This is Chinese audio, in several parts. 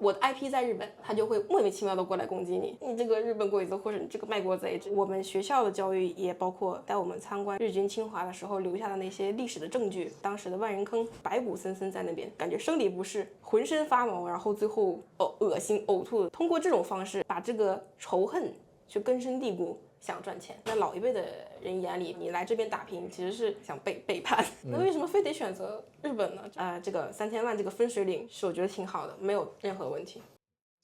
我的 IP 在日本，他就会莫名其妙的过来攻击你，你这个日本鬼子或者你这个卖国贼。我们学校的教育也包括带我们参观日军侵华的时候留下的那些历史的证据，当时的万人坑白骨森森在那边，感觉生理不适，浑身发毛，然后最后恶心呕吐。通过这种方式把这个仇恨去根深蒂固，想赚钱。在老一辈的人眼里，你来这边打拼其实是想背叛。那为什么非得选择日本呢？这个3000万这个分水岭是我觉得挺好的，没有任何问题。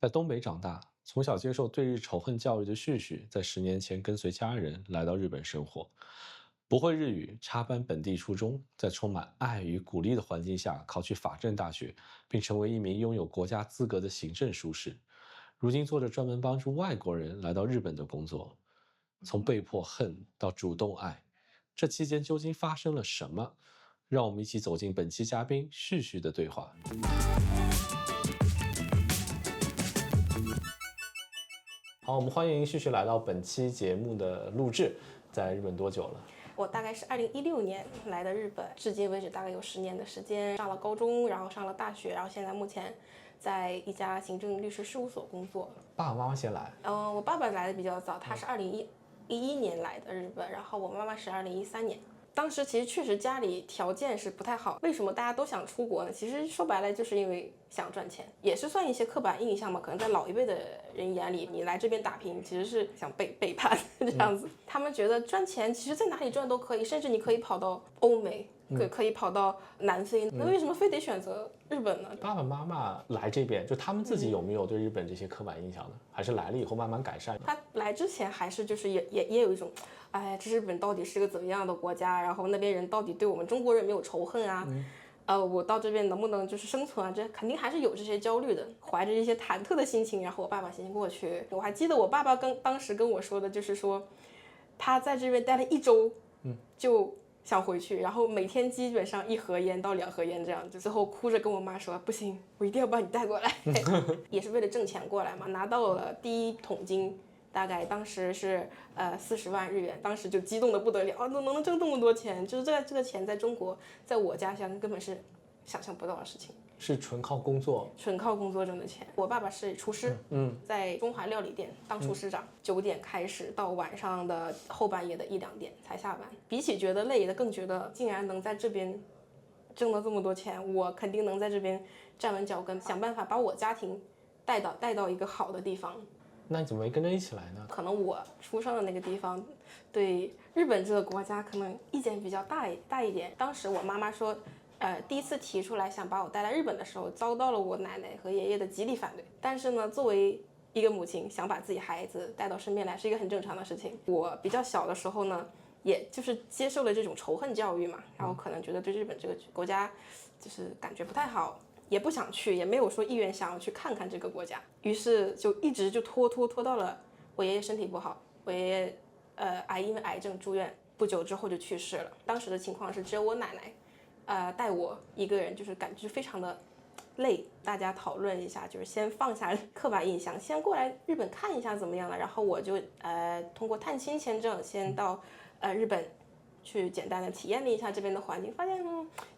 在东北长大，从小接受对日仇恨教育的旭旭，在10年前跟随家人来到日本生活。不会日语，插班本地初中，在充满爱与鼓励的环境下考取法政大学，并成为一名拥有国家资格的行政书士。如今做着专门帮助外国人来到日本的工作。从被迫恨到主动爱，这期间究竟发生了什么？让我们一起走进本期嘉宾旭旭的对话。好，我们欢迎旭旭来到本期节目的录制。在日本多久了？我大概是2016年来的日本，至今为止大概有10年的时间。上了高中，然后上了大学，然后现在目前在一家行政律师事务所工作。爸爸妈妈先来？我爸爸来的比较早，他是2011年来的日本，然后我妈妈是2013年。当时其实确实家里条件是不太好，为什么大家都想出国呢？其实说白了就是因为想赚钱，也是算一些刻板印象嘛。可能在老一辈的人眼里，你来这边打拼其实是想背叛这样子。他们觉得赚钱其实在哪里赚都可以，甚至你可以跑到欧美，可以跑到南非。那为什么非得选择日本呢？爸爸妈妈来这边，就他们自己有没有对日本这些刻板印象呢？还是来了以后慢慢改善？他来之前还是就是也有一种，哎，这日本到底是个怎么样的国家？然后那边人到底对我们中国人没有仇恨啊？我到这边能不能就是生存啊？这肯定还是有这些焦虑的，怀着一些忐忑的心情，然后我爸爸先过去。我还记得我爸爸当时跟我说的就是说，他在这边待了1周，就想回去，然后每天基本上1盒烟到2盒烟这样，就最后哭着跟我妈说，不行，我一定要把你带过来，也是为了挣钱过来嘛。拿到了第1桶金。大概当时是40万日元，当时就激动的不得了啊！能挣这么多钱，就是这个钱在中国，在我家乡根本是想象不到的事情。是纯靠工作挣的钱。我爸爸是厨师，在中华料理店当厨师长，9点开始到晚上的后半夜的1、2点才下班。比起觉得累的，更觉得竟然能在这边挣到这么多钱，我肯定能在这边站稳脚跟，想办法把我家庭带到一个好的地方。那你怎么没跟着一起来呢？可能我出生的那个地方对日本这个国家可能意见比较大一点。当时我妈妈说，第一次提出来想把我带来日本的时候，遭到了我奶奶和爷爷的极力反对。但是呢，作为一个母亲，想把自己孩子带到身边来是一个很正常的事情。我比较小的时候呢，也就是接受了这种仇恨教育嘛，然后可能觉得对日本这个国家就是感觉不太好。也不想去，也没有说意愿想要去看看这个国家，于是就一直就拖到了我爷爷身体不好，我爷爷因为癌症住院，不久之后就去世了。当时的情况是只有我奶奶带我一个人，就是感觉非常的累。大家讨论一下，就是先放下刻板印象，先过来日本看一下怎么样了。然后我就通过探亲签证先到日本去简单的体验了一下这边的环境，发现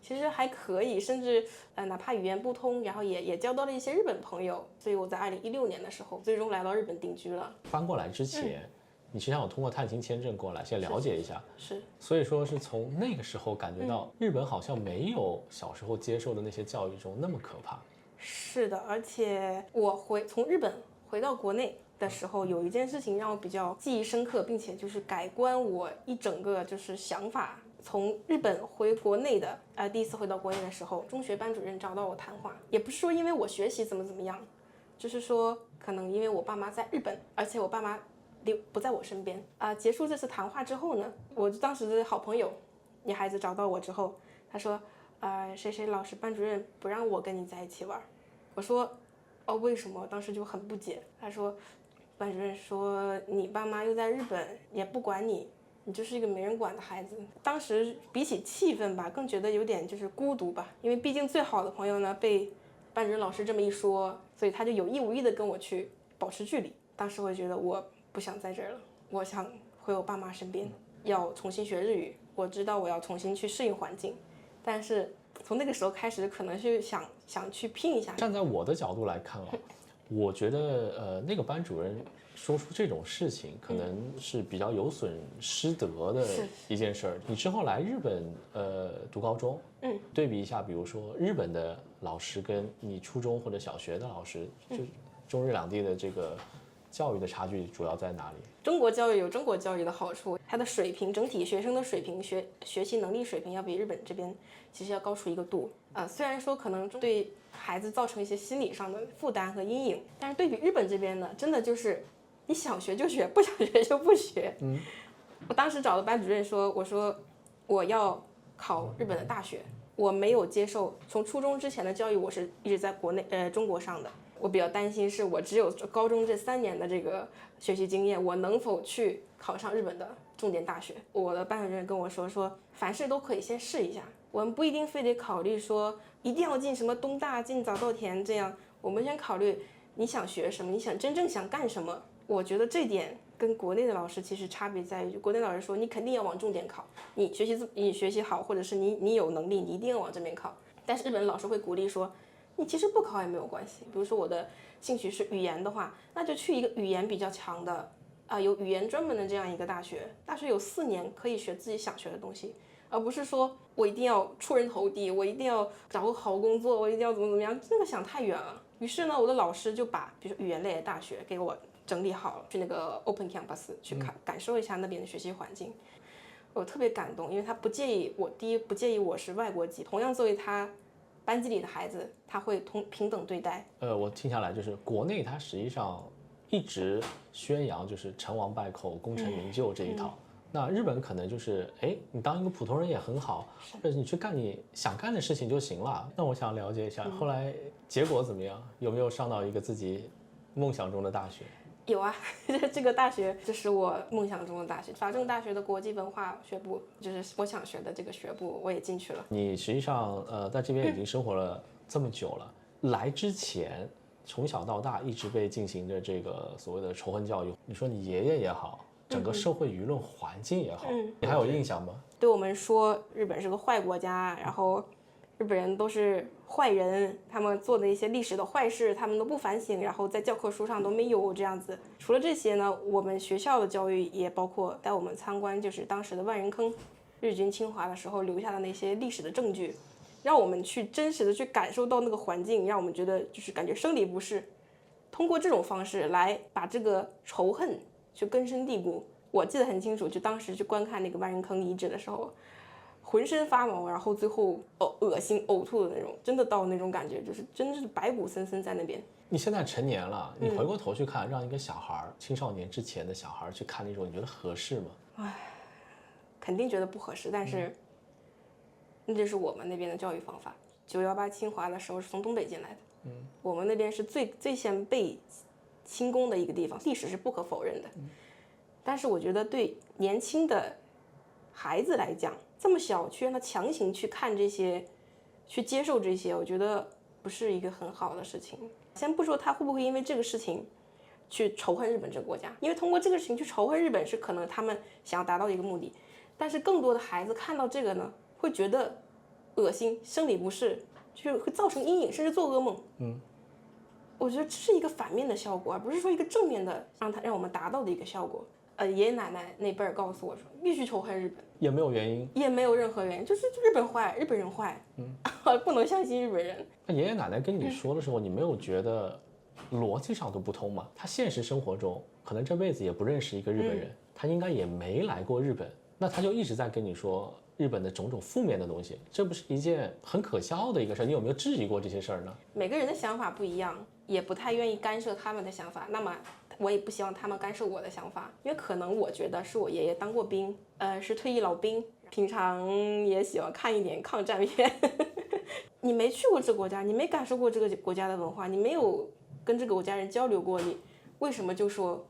其实还可以，甚至哪怕语言不通，然后也交到了一些日本朋友，所以我在2016年的时候最终来到日本定居了。搬过来之前，你实际上有通过探亲签证过来，先了解一下。是，所以说是从那个时候感觉到日本好像没有小时候接受的那些教育中那么可怕。是的，而且我从日本回到国内的时候，有一件事情让我比较记忆深刻，并且就是改观我一整个就是想法。从日本回国内的第一次回到国内的时候，中学班主任找到我谈话，也不是说因为我学习怎么样，就是说可能因为我爸妈在日本，而且我爸妈不在我身边结束这次谈话之后呢，我当时的好朋友女孩子找到我之后，她说谁谁老师班主任不让我跟你在一起玩。我说为什么？当时就很不解。他说班主任说你爸妈又在日本，也不管你，你就是一个没人管的孩子。当时比起气愤吧，更觉得有点就是孤独吧，因为毕竟最好的朋友呢被班主任老师这么一说，所以他就有意无意的跟我去保持距离。当时我觉得我不想在这儿了，我想回我爸妈身边，要重新学日语。我知道我要重新去适应环境，但是从那个时候开始，可能是想去拼一下。站在我的角度来看啊，我觉得那个班主任说出这种事情，可能是比较有损师德的一件事儿。你之后来日本读高中，对比一下，比如说日本的老师跟你初中或者小学的老师，就中日两地的这个教育的差距主要在哪里？中国教育有中国教育的好处，它的水平整体学生的水平学习能力水平要比日本这边其实要高出一个度。虽然说可能对孩子造成一些心理上的负担和阴影，但是对比日本这边呢，真的就是你想学就学，不想学就不学。我当时找的班主任说，我说我要考日本的大学，我没有接受从初中之前的教育，我是一直在中国上的。我比较担心是我只有高中这3年的这个学习经验，我能否去考上日本的重点大学？我的班主任跟我说凡事都可以先试一下，我们不一定非得考虑说一定要进什么东大、进早稻田这样，我们先考虑你想学什么，你真正想干什么。我觉得这点跟国内的老师其实差别在于，国内老师说你肯定要往重点考，你学习好，或者是你有能力，你一定要往这边考。但是日本老师会鼓励说，你其实不考也没有关系。比如说我的兴趣是语言的话，那就去一个语言比较强的有语言专门的这样一个大学，大学有4年可以学自己想学的东西，而不是说我一定要出人头地，我一定要找个好工作，我一定要怎么样，这个想太远了。于是呢，我的老师就把比如说语言类的大学给我整理好了，去那个 Open Campus 去感受一下那边的学习环境。我特别感动，因为他不介意我，第一不介意我是外国籍，同样作为他班级里的孩子，他会平等对待。我听下来就是国内它实际上一直宣扬就是成王败寇、功成名就这一套。那日本可能就是，你当一个普通人也很好，或者你去干你想干的事情就行了。那我想了解一下，后来结果怎么样？有没有上到一个自己梦想中的大学？有啊，这个大学就是我梦想中的大学，法政大学的国际文化学部，就是我想学的这个学部，我也进去了。你实际上在这边已经生活了这么久了，来之前从小到大一直被进行着这个所谓的仇恨教育。你说你爷爷也好，整个社会舆论环境也好，你还有印象吗？对我们说日本是个坏国家，然后日本人都是坏人，他们做的一些历史的坏事他们都不反省，然后在教科书上都没有这样子。除了这些呢，我们学校的教育也包括带我们参观就是当时的万人坑，日军侵华的时候留下的那些历史的证据，让我们去真实的去感受到那个环境，让我们觉得就是感觉生理不适。通过这种方式来把这个仇恨去根深蒂固。我记得很清楚，就当时去观看那个万人坑遗址的时候，浑身发毛，然后最后恶心呕吐的那种，真的到那种感觉，就是真的是白骨森森在那边。你现在成年了，你回过头去看，让一个小孩青少年之前的小孩去看那种，你觉得合适吗？肯定觉得不合适，但是那就是我们那边的教育方法。918侵华的时候是从东北进来的，我们那边是最先被清攻的一个地方，历史是不可否认的。但是我觉得对年轻的孩子来讲，这么小去让他强行去看这些，去接受这些，我觉得不是一个很好的事情。先不说他会不会因为这个事情去仇恨日本这个国家，因为通过这个事情去仇恨日本是可能他们想要达到的一个目的，但是更多的孩子看到这个呢，会觉得恶心、生理不适，就是会造成阴影，甚至做噩梦。我觉得这是一个反面的效果，而不是说一个正面的让我们达到的一个效果。爷爷奶奶那辈儿告诉我说，必须仇恨日本，也没有原因，也没有任何原因，就是日本坏，日本人坏，不能相信日本人。那爷爷奶奶跟你说的时候，你没有觉得逻辑上都不通吗？他现实生活中可能这辈子也不认识一个日本人，他应该也没来过日本，那他就一直在跟你说日本的种种负面的东西，这不是一件很可笑的一个事儿？你有没有质疑过这些事儿呢？每个人的想法不一样，也不太愿意干涉他们的想法，那么我也不希望他们干涉我的想法，因为可能我觉得是我爷爷当过兵，是退役老兵，平常也喜欢看一点抗战片。你没去过这个国家，你没感受过这个国家的文化，你没有跟这个国家人交流过，你为什么就说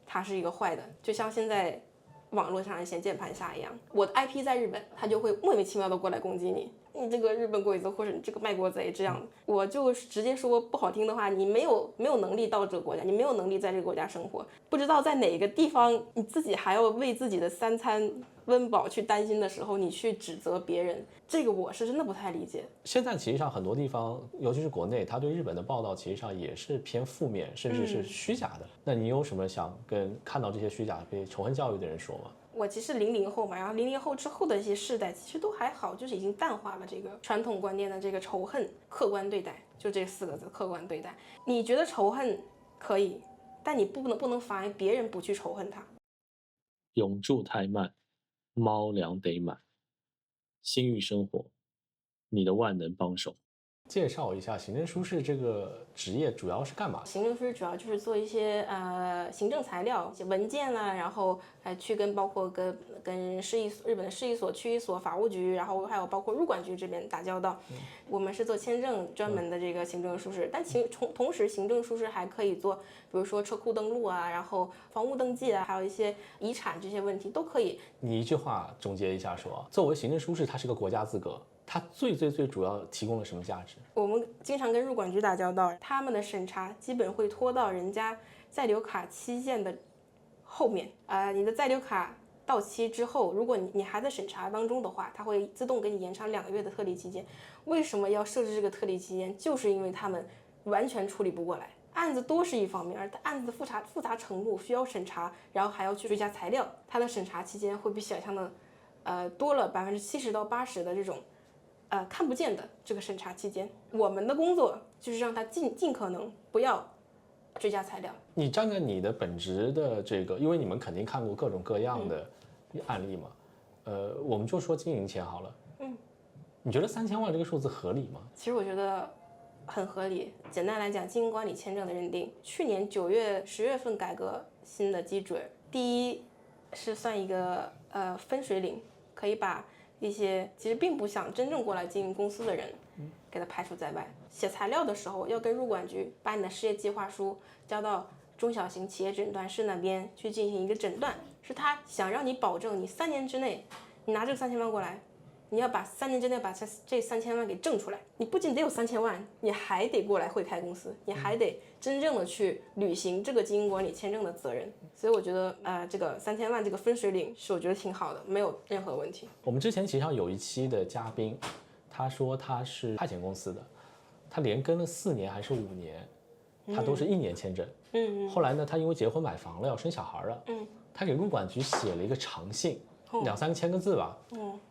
他是一个坏的？就像现在网络上嫌键盘侠一样，我的 IP 在日本，他就会莫名其妙的过来攻击你，你这个日本鬼子或者你这个卖国贼这样，我就直接说不好听的话，你没有能力到这个国家，你没有能力在这个国家生活，不知道在哪个地方你自己还要为自己的3餐温饱去担心的时候，你去指责别人，这个我是真的不太理解。现在其实上很多地方，尤其是国内，他对日本的报道其实上也是偏负面，甚至是虚假的。那你有什么想跟看到这些虚假被仇恨教育的人说吗？我其实00后嘛，然后00后之后的一些世代其实都还好，就是已经淡化了这个传统观念的这个仇恨，客观对待，就这4个字，客观对待。你觉得仇恨可以，但你不能妨碍别人不去仇恨他。永驻太慢，猫粮得买，新域生活，你的万能帮手。介绍一下行政书士这个职业主要是干嘛？行政书士主要就是做一些行政材料、一些文件啦，然后去跟包括跟日本的市役所、区役所、法务局，然后还有包括入管局这边打交道。我们是做签证专门的这个行政书士，但同时行政书士还可以做，比如说车库登录啊，然后房屋登记啊，还有一些遗产这些问题都可以。你一句话总结一下说，作为行政书士，它是个国家资格。它最主要提供了什么价值？我们经常跟入管局打交道，他们的审查基本会拖到人家在留卡期限的后面。你的在留卡到期之后，如果你还在审查当中的话，它会自动给你延长2个月的特例期间。为什么要设置这个特例期间？就是因为他们完全处理不过来，案子多是一方面，而案子的复杂程度需要审查，然后还要去追加材料，它的审查期间会比想象的多了70%到80%的这种。看不见的这个审查期间，我们的工作就是让他尽可能不要追加材料。你站在你的本职的这个，因为你们肯定看过各种各样的案例嘛，我们就说经营签好了，你觉得3000万这个数字合理吗？其实我觉得很合理。简单来讲，经营管理签证的认定，去年9月、10月份改革新的基准，第一是算一个分水岭，可以把一些其实并不想真正过来经营公司的人，给他排除在外。写材料的时候，要跟入管局把你的事业计划书交到中小型企业诊断室那边去进行一个诊断，是他想让你保证你3年之内，你拿这个3000万过来，你要把3年之内把这3000万给挣出来。你不仅得有3000万，你还得过来会开公司，你还得真正的去履行这个经营管理签证的责任。所以我觉得这个3000万这个分水岭是我觉得挺好的，没有任何问题。我们之前其实上有一期的嘉宾，他说他是派遣公司的，他连跟了4年还是5年，他都是1年签证。后来呢，他因为结婚买房了，要生小孩了，他给入管局写了一个长信，2-3千个字吧，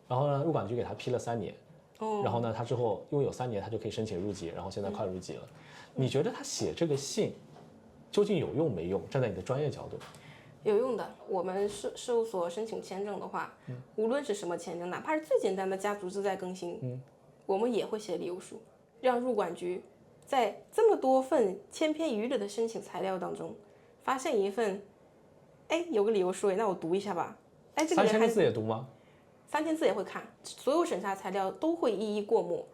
然后呢，入管局给他批了3年，然后呢，他之后因为有3年，他就可以申请入籍，然后现在快入籍了。你觉得他写这个信究竟有用没用？站在你的专业角度，有用的。我们事务所申请签证的话，无论是什么签证，哪怕是最简单的家族自在更新，我们也会写理由书，让入管局在这么多份千篇一律的申请材料当中，发现一份，有个理由书，那我读一下吧。这个人3000个字也读吗？3000字也会看，所有审查材料都会一一过目。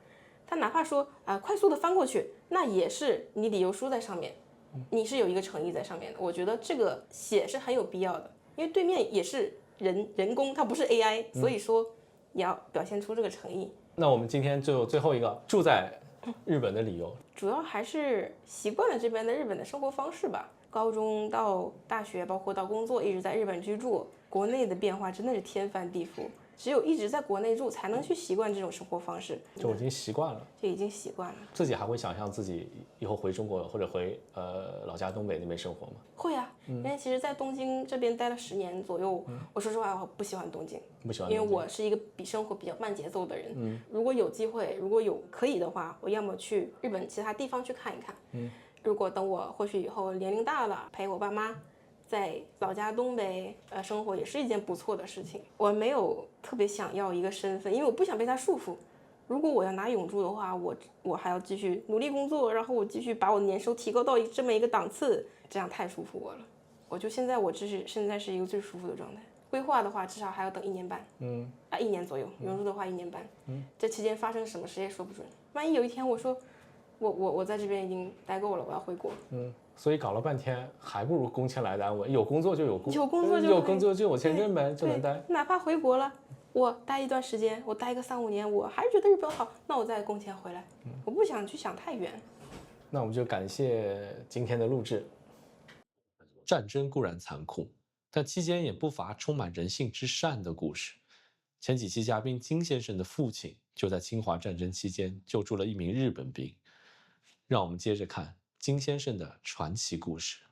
他哪怕说快速的翻过去，那也是你理由书在上面，你是有一个诚意在上面的。我觉得这个写是很有必要的，因为对面也是人工，它不是 AI，所以说你要表现出这个诚意。那我们今天就最后一个住在日本的理由，主要还是习惯了这边的日本的生活方式吧。高中到大学，包括到工作，一直在日本居住，国内的变化真的是天翻地覆。只有一直在国内住，才能去习惯这种生活方式，就已经习惯了，就已经习惯了。自己还会想象自己以后回中国或者回老家东北那边生活吗？会啊，因为其实，在东京这边待了10年左右，我说实话，我不喜欢东京，不喜欢，因为我是一个生活比较慢节奏的人。如果有机会，如果有可以的话，我要么去日本其他地方去看一看。如果等我或许以后年龄大了，陪我爸妈在老家东北生活也是一件不错的事情。我没有特别想要一个身份，因为我不想被它束缚。如果我要拿永住的话，我还要继续努力工作，然后我继续把我的年收提高到这么一个档次，这样太束缚我了。我就现在现在是一个最舒服的状态。规划的话，至少还要等1年半，1年左右。永住的话1年半，这期间发生什么谁也说不准。万一有一天我说我在这边已经待够了，我要回国。所以搞了半天，还不如工签来的安稳。有工作就有工作就有签证呗，就能待。哪怕回国了，我待一段时间，我待个3-5年，我还是觉得日本好，那我再工签回来。我不想去想太远。那我们就感谢今天的录制。战争固然残酷，但期间也不乏充满人性之善的故事。前几期嘉宾金先生的父亲就在侵华战争期间救助了一名日本兵。让我们接着看金先生的传奇故事。